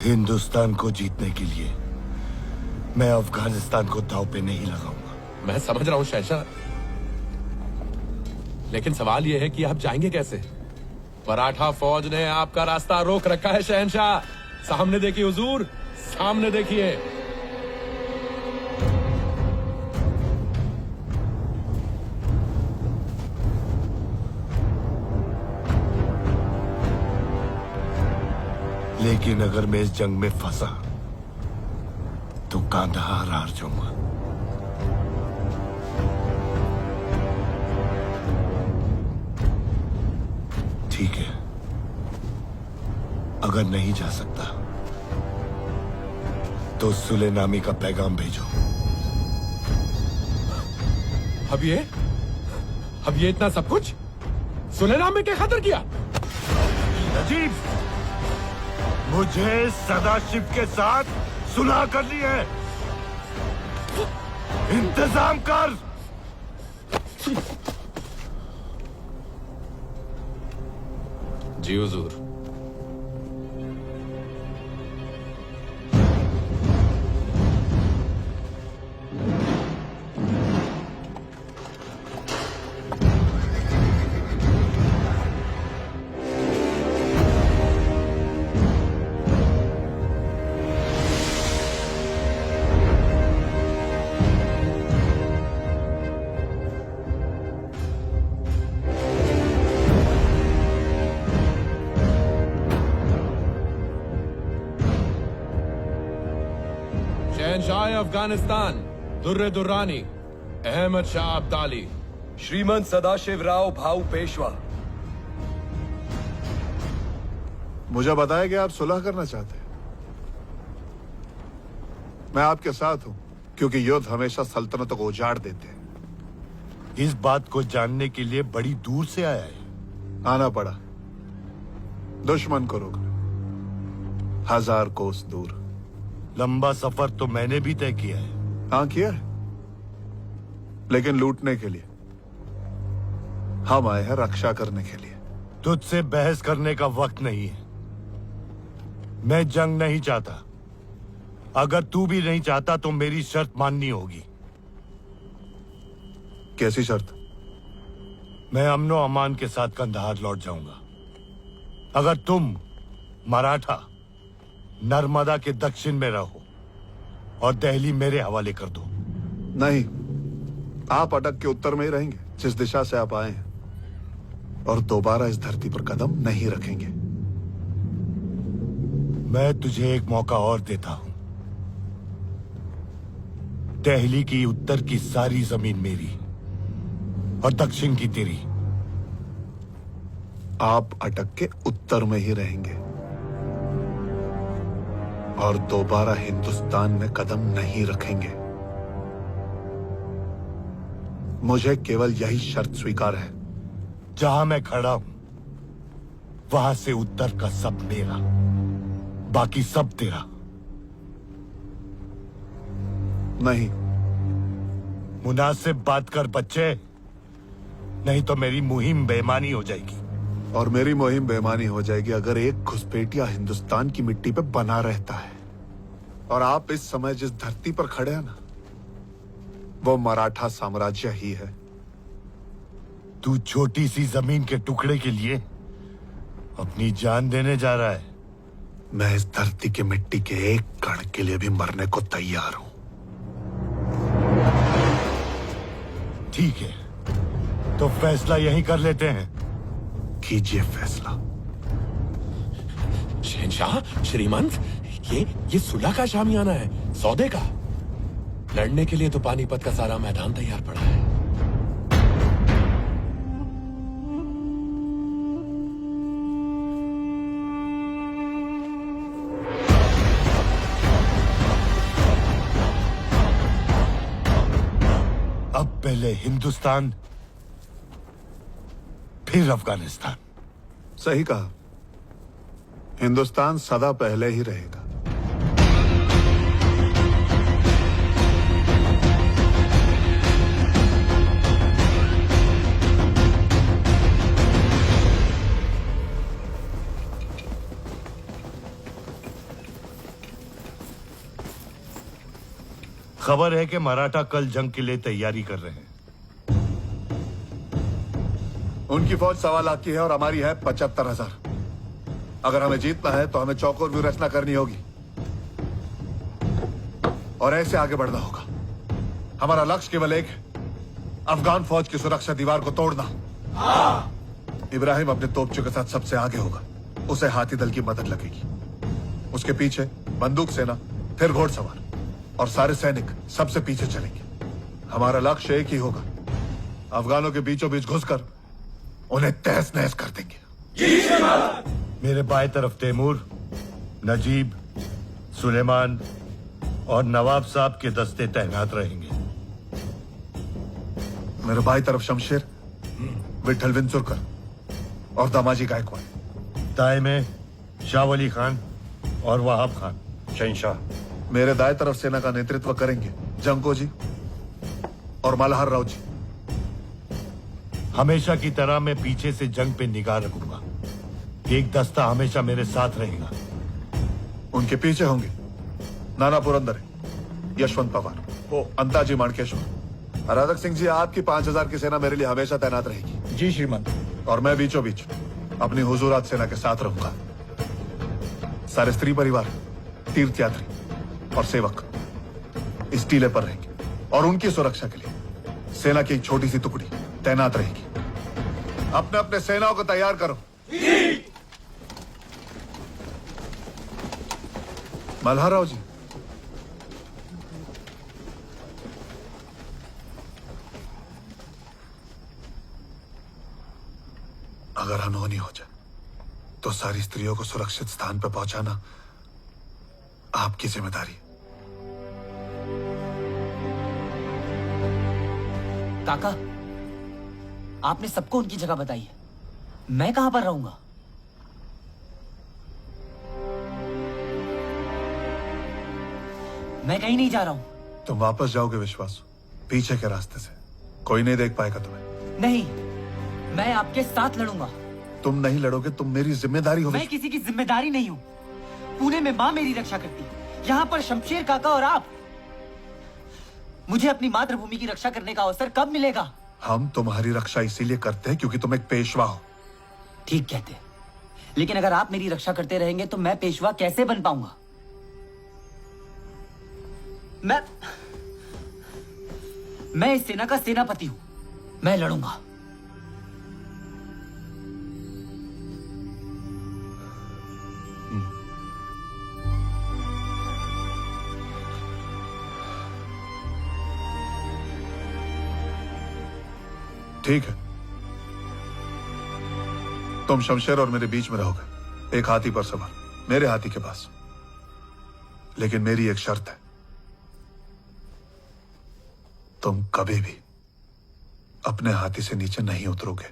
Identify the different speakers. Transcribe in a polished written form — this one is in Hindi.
Speaker 1: हिंदुस्तान को जीतने के लिए मैं अफगानिस्तान को दांव पे नहीं लगाऊंगा।
Speaker 2: मैं समझ रहा हूँ शहंशाह, लेकिन सवाल यह है कि आप जाएंगे कैसे? मराठा फौज ने आपका रास्ता रोक रखा है शहंशाह। सामने देखिए हुजूर, सामने देखिए।
Speaker 1: लेकिन अगर मैं इस जंग में फंसा तो कांधार हार जाऊंगा। ठीक है, अगर नहीं जा सकता तो सुलेनामी का पैगाम भेजो।
Speaker 2: अब ये इतना सब कुछ सुलेनामी के खातिर किया?
Speaker 1: नजीब, मुझे सदाशिव के साथ सुलह करनी है। इंतजाम कर।
Speaker 2: जी हुजूर। शहंशाह अफगानिस्तान दुर्रे दुर्रानी अहमद शाह अब्दाली।
Speaker 3: श्रीमंत सदाशिवराव भाऊ पेशवा।
Speaker 4: मुझे बताया कि आप सुलह करना चाहते हैं। मैं आपके साथ हूं, क्योंकि युद्ध हमेशा सल्तनतों को उजाड़ देते हैं।
Speaker 1: इस बात को जानने के लिए बड़ी दूर से आया है।
Speaker 4: आना पड़ा दुश्मन को रोकने, 1000 कोस दूर।
Speaker 1: लंबा सफर तो मैंने भी तय किया है।
Speaker 4: हाँ किया है, लेकिन लूटने के लिए। हम आए हैं रक्षा करने के लिए।
Speaker 1: तुझसे बहस करने का वक्त नहीं है। मैं जंग नहीं चाहता। अगर तू भी नहीं चाहता तो मेरी शर्त माननी होगी।
Speaker 4: कैसी शर्त?
Speaker 1: मैं अमनो अमान के साथ कंधार लौट जाऊंगा अगर तुम मराठा नर्मदा के दक्षिण में रहो और दिल्ली मेरे हवाले कर दो।
Speaker 4: नहीं, आप अटक के उत्तर में ही रहेंगे, जिस दिशा से आप आए हैं, और दोबारा इस धरती पर कदम नहीं रखेंगे।
Speaker 1: मैं तुझे एक मौका और देता हूं। दिल्ली की उत्तर की सारी जमीन मेरी और दक्षिण की तेरी।
Speaker 4: आप अटक के उत्तर में ही रहेंगे और दोबारा हिंदुस्तान में कदम नहीं रखेंगे। मुझे केवल यही शर्त स्वीकार है।
Speaker 1: जहां मैं खड़ा हूं वहां से उत्तर का सब मेरा, बाकी सब तेरा।
Speaker 4: नहीं।
Speaker 1: मुनासिब बात कर बच्चे, नहीं तो मेरी मुहिम बेईमानी हो जाएगी।
Speaker 4: और मेरी मुहिम बेईमानी हो जाएगी अगर एक घुसपैठिया हिंदुस्तान की मिट्टी पे बना रहता है। और आप इस समय जिस धरती पर खड़े हैं ना, वो मराठा साम्राज्य ही है।
Speaker 1: तू छोटी सी जमीन के टुकड़े के लिए अपनी जान देने जा रहा है।
Speaker 4: मैं इस धरती की मिट्टी के एक कण के लिए भी मरने को तैयार हूं।
Speaker 1: ठीक है, तो फैसला यहीं कर लेते हैं।
Speaker 4: कीजिए फैसला।
Speaker 2: शहंशाह, श्रीमंत, ये सुलह का शामियाना है, सौदे का। लड़ने के लिए तो पानीपत का सारा मैदान तैयार पड़ा है।
Speaker 1: अब पहले हिंदुस्तान, फिर अफगानिस्तान।
Speaker 4: सही कहा, हिंदुस्तान सदा पहले ही रहेगा।
Speaker 1: खबर है कि मराठा कल जंग के लिए तैयारी कर रहे हैं।
Speaker 4: उनकी फौज 1.25 लाख की है और हमारी है 75,000। अगर हमें जीतना है तो हमें चौकोर व्यूहरचना करनी होगी और ऐसे आगे बढ़ना होगा। हमारा लक्ष्य केवल एक है, अफगान फौज की सुरक्षा दीवार को तोड़ना। इब्राहिम अपने तोपचों के साथ सबसे आगे होगा, उसे हाथी दल की मदद लगेगी। उसके पीछे बंदूक सेना, फिर घोड़सवार और सारे सैनिक सबसे पीछे चलेंगे। हमारा लक्ष्य एक ही होगा, अफगानों के बीचों बीच घुसकर उन्हें तहस नहस कर देंगे।
Speaker 1: मेरे बाएं तरफ तैमूर, नजीब, सुलेमान और नवाब साहब के दस्ते तैनात रहेंगे।
Speaker 4: मेरे बाई तरफ शमशेर, विठल विंचुरकर और दामाजी गायकवाड़।
Speaker 1: दाएं में शाह वली खान और वहाब खान।
Speaker 3: शहंशाह।
Speaker 4: मेरे दाएं तरफ सेना का नेतृत्व करेंगे जंको जी और मल्हार राव जी।
Speaker 1: हमेशा की तरह मैं पीछे से जंग पे निगाह रखूंगा। एक दस्ता हमेशा मेरे साथ रहेगा।
Speaker 4: उनके पीछे होंगे नाना पुरंदरे, यशवंत पवार, अंताजी माणकेश्वर। राधक सिंह जी, आपकी 5,000 की सेना मेरे लिए हमेशा तैनात रहेगी।
Speaker 3: जी श्रीमान।
Speaker 4: और मैं बीचों बीच अपनी हुजूरात सेना के साथ रहूंगा। सारे स्त्री परिवार, तीर्थयात्री और सेवक इस टीले पर रहेंगे और उनकी सुरक्षा के लिए सेना की एक छोटी सी टुकड़ी तैनात रहेगी। अपने अपने सेनाओं को तैयार करो। मल्हार राव जी, अगर अनहोनी हो जाए तो सारी स्त्रियों को सुरक्षित स्थान पर पहुंचाना आपकी जिम्मेदारी है।
Speaker 5: काका, आपने सबको उनकी जगह बताई है, मैं कहां पर रहूंगा? मैं कहीं नहीं जा रहा हूं।
Speaker 4: तुम वापस जाओगे विश्वास, पीछे के रास्ते से। कोई नहीं देख पाएगा तुम्हें।
Speaker 5: नहीं, मैं आपके साथ लड़ूंगा।
Speaker 4: तुम नहीं लड़ोगे, तुम मेरी जिम्मेदारी हो।
Speaker 5: मैं किसी की जिम्मेदारी नहीं हूं। पुणे में माँ मेरी रक्षा करती, यहाँ पर शमशेर काका और आप। मुझे अपनी मातृभूमि की रक्षा करने का अवसर कब मिलेगा?
Speaker 4: हम तुम्हारी रक्षा इसीलिए करते हैं क्योंकि तुम एक पेशवा हो।
Speaker 5: ठीक कहते, लेकिन अगर आप मेरी रक्षा करते रहेंगे तो मैं पेशवा कैसे बन पाऊंगा? मैं इस सेना का सेनापति हूं। मैं लड़ूंगा।
Speaker 4: ठीक है, तुम शमशेर और मेरे बीच में रहोगे, एक हाथी पर सवार, मेरे हाथी के पास। लेकिन मेरी एक शर्त है, तुम कभी भी अपने हाथी से नीचे नहीं उतरोगे।